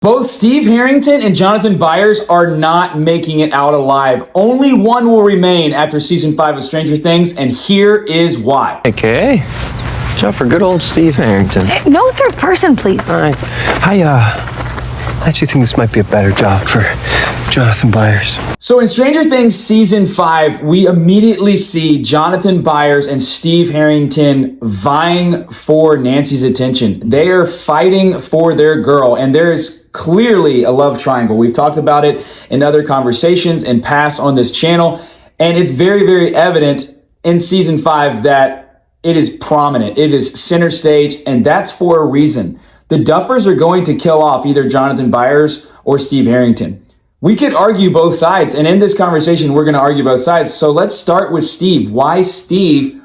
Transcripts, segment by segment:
Both Steve Harrington and Jonathan Byers are not making it out alive. Only one will remain after season 5 of Stranger Things, and here is why. Okay. Watch out for good old Steve Harrington. No third person, please. All right. I actually think this might be a better job for Jonathan Byers. So in Stranger Things season 5, we immediately see Jonathan Byers and Steve Harrington vying for Nancy's attention. They are fighting for their girl, and there is clearly a love triangle. We've talked about it in other conversations and past on this channel, and it's very, very evident in season 5 that it is prominent. It is center stage, and that's for a reason. The Duffers are going to kill off either Jonathan Byers or Steve Harrington. We could argue both sides, and in this conversation, we're going to argue both sides. So let's start with Steve. Why Steve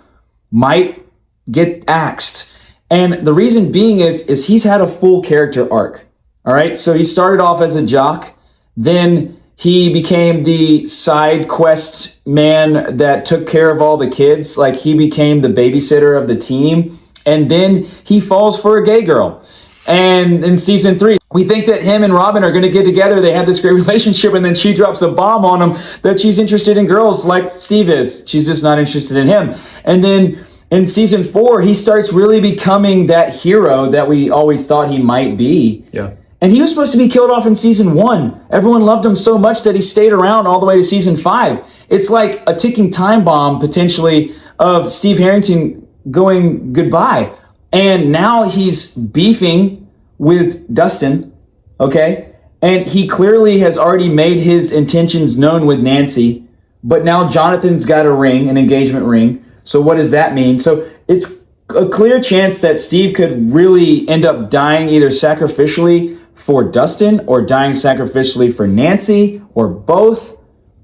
might get axed. And the reason being is he's had a full character arc. All right, so he started off as a jock, then he became the side quest man that took care of all the kids. Like, he became the babysitter of the team, and then he falls for a gay girl. And in season 3, we think that him and Robin are going to get together. They have this great relationship, and then she drops a bomb on him that she's interested in girls like Steve is. She's just not interested in him. And then in season 4, he starts really becoming that hero that we always thought he might be. Yeah. And he was supposed to be killed off in season 1. Everyone loved him so much that he stayed around all the way to season 5. It's like a ticking time bomb, potentially, of Steve Harrington going goodbye. And now he's beefing with Dustin, okay? And he clearly has already made his intentions known with Nancy. But now Jonathan's got a ring, an engagement ring. So what does that mean? So it's a clear chance that Steve could really end up dying either sacrificially for Dustin or dying sacrificially for Nancy, or both.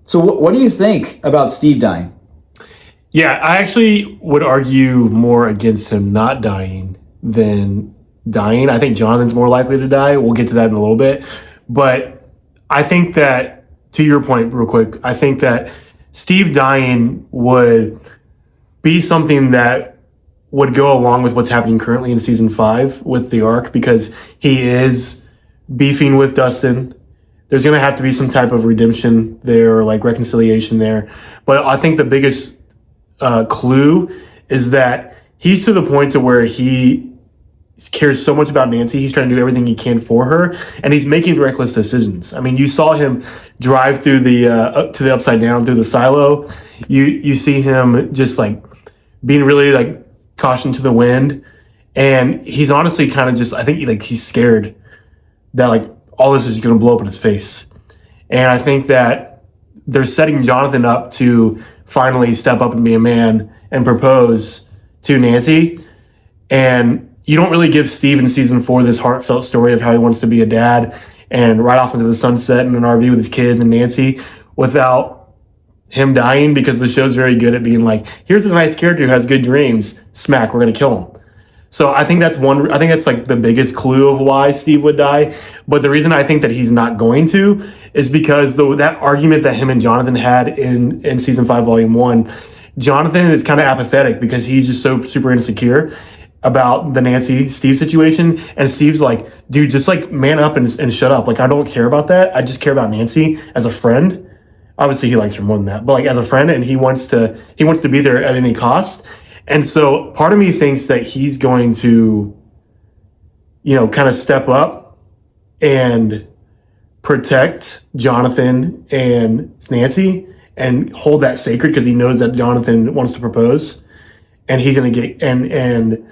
So what do you think about Steve dying? Yeah, I actually would argue more against him not dying than dying. I think Jonathan's more likely to die. We'll get to that in a little bit. But I think that, to your point real quick, I think that Steve dying would be something that would go along with what's happening currently in season 5 with the arc, because he is beefing with Dustin. There's going to have to be some type of redemption there, or like reconciliation there. But I think the biggest clue is that he's to the point to where he cares so much about Nancy. He's trying to do everything he can for her, and he's making reckless decisions. I mean, you saw him drive through to the Upside Down through the silo. You see him just like being really like caution to the wind, and he's honestly kind of just, I think he's scared that like all this is going to blow up in his face. And I think that they're setting Jonathan up to finally step up and be a man and propose to Nancy. And you don't really give Steve in season 4 this heartfelt story of how he wants to be a dad and ride off into the sunset in an RV with his kids and Nancy without him dying, because the show's very good at being like, here's a nice character who has good dreams. Smack, we're going to kill him. So I think that's like the biggest clue of why Steve would die. But the reason I think that he's not going to is because that argument that him and Jonathan had in season 5, volume 1, Jonathan is kind of apathetic because he's just so super insecure about the Nancy Steve situation. And Steve's like, dude, just like man up and shut up. Like, I don't care about that. I just care about Nancy as a friend. Obviously he likes her more than that, but like as a friend, and he wants to be there at any cost. And so part of me thinks that he's going to, kind of step up and protect Jonathan and Nancy and hold that sacred, because he knows that Jonathan wants to propose, and he's going to get, and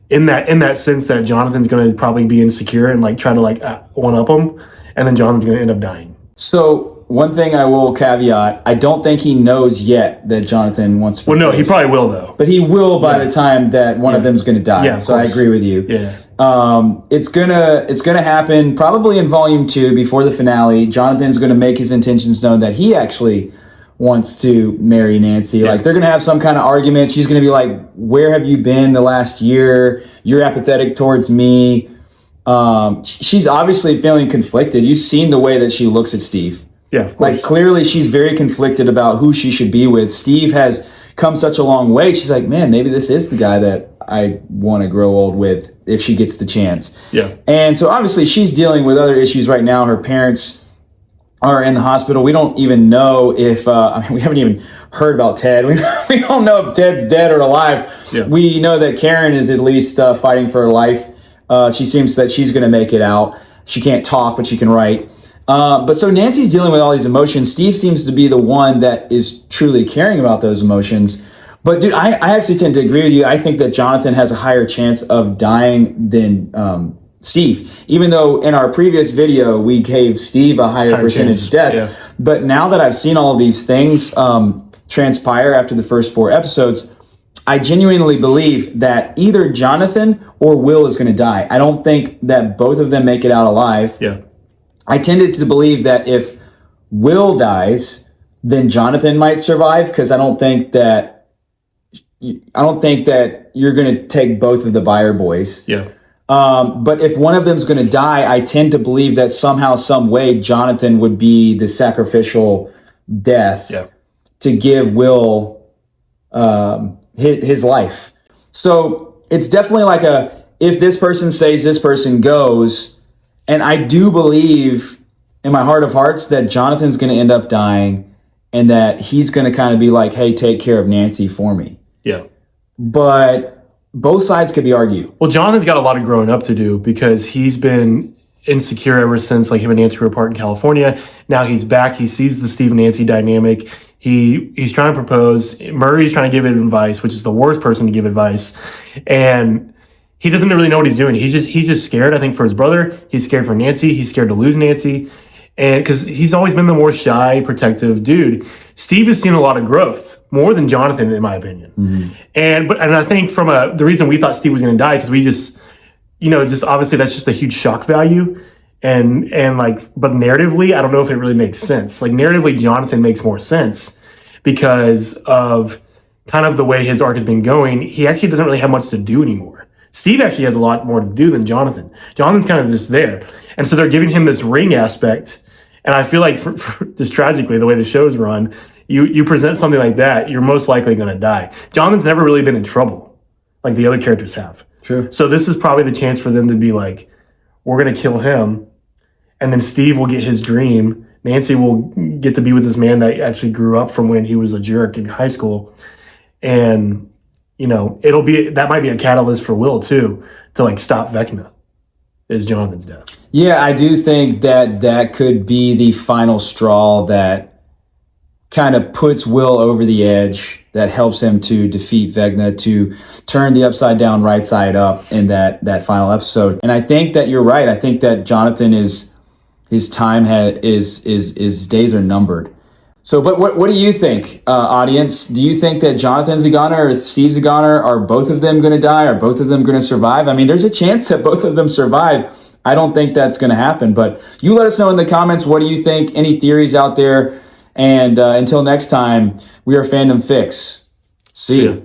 in that sense that Jonathan's going to probably be insecure and like try to like one up him, and then Jonathan's going to end up dying. So one thing I will caveat, I don't think he knows yet that Jonathan wants to propose. Well, no, he probably will though. But he will by the time that one of them's going to die. Yeah, so I agree with you. Yeah. It's gonna happen probably in volume 2 before the finale. Jonathan's going to make his intentions known that he actually wants to marry Nancy. Yeah. Like, they're going to have some kind of argument. She's going to be like, where have you been the last year? You're apathetic towards me. She's obviously feeling conflicted. You've seen the way that she looks at Steve. Yeah, of course. Like, clearly she's very conflicted about who she should be with. Steve has come such a long way. She's like, man, maybe this is the guy that I want to grow old with. if she gets the chance. Yeah. And so obviously she's dealing with other issues right now. Her parents are in the hospital. We don't even know if, we haven't even heard about Ted. We don't know if Ted's dead or alive. Yeah. We know that Karen is at least fighting for her life. She seems that she's going to make it out. She can't talk, but she can write. But so Nancy's dealing with all these emotions. Steve seems to be the one that is truly caring about those emotions. But dude, I actually tend to agree with you. I think that Jonathan has a higher chance of dying than Steve. Even though in our previous video, we gave Steve a higher percentage death. Yeah. But now that I've seen all of these things transpire after the first 4 episodes, I genuinely believe that either Jonathan or Will is going to die. I don't think that both of them make it out alive. Yeah. I tended to believe that if Will dies, then Jonathan might survive, because I don't think that you're going to take both of the Byers boys. Yeah. But if one of them's going to die, I tend to believe that somehow, some way, Jonathan would be the sacrificial death to give Will his life. So it's definitely like if this person stays, this person goes. And I do believe in my heart of hearts that Jonathan's going to end up dying, and that he's going to kind of be like, hey, take care of Nancy for me. Yeah. But both sides could be argued. Well, Jonathan's got a lot of growing up to do, because he's been insecure ever since like him and Nancy were apart in California. Now he's back. He sees the Steve and Nancy dynamic. He's trying to propose. Murray's trying to give advice, which is the worst person to give advice. And he doesn't really know what he's doing. He's just scared, I think, for his brother. He's scared for Nancy. He's scared to lose Nancy. And because he's always been the more shy, protective dude. Steve has seen a lot of growth, more than Jonathan, in my opinion. Mm-hmm. And I think from the reason we thought Steve was going to die, because we just obviously that's just a huge shock value. And but narratively, I don't know if it really makes sense. Like narratively, Jonathan makes more sense because of kind of the way his arc has been going. He actually doesn't really have much to do anymore. Steve actually has a lot more to do than Jonathan. Jonathan's kind of just there. And so they're giving him this ring aspect. And I feel like for just tragically, the way the show's run, you present something like that, you're most likely going to die. Jonathan's never really been in trouble like the other characters have. True. So this is probably the chance for them to be like, we're going to kill him. And then Steve will get his dream. Nancy will get to be with this man that actually grew up from when he was a jerk in high school. And that might be a catalyst for Will too, to like stop Vecna, is Jonathan's death. Yeah, I do think that could be the final straw that kind of puts Will over the edge, that helps him to defeat Vecna, to turn the upside down right side up in that final episode. And I think that you're right. I think that Jonathan his time his days are numbered. So, but what do you think, audience? Do you think that Jonathan's a goner or Steve's a goner? Are both of them going to die? Are both of them going to survive? I mean, there's a chance that both of them survive. I don't think that's going to happen, but you let us know in the comments. What do you think? Any theories out there? And until next time, we are Fandom Fix. See ya.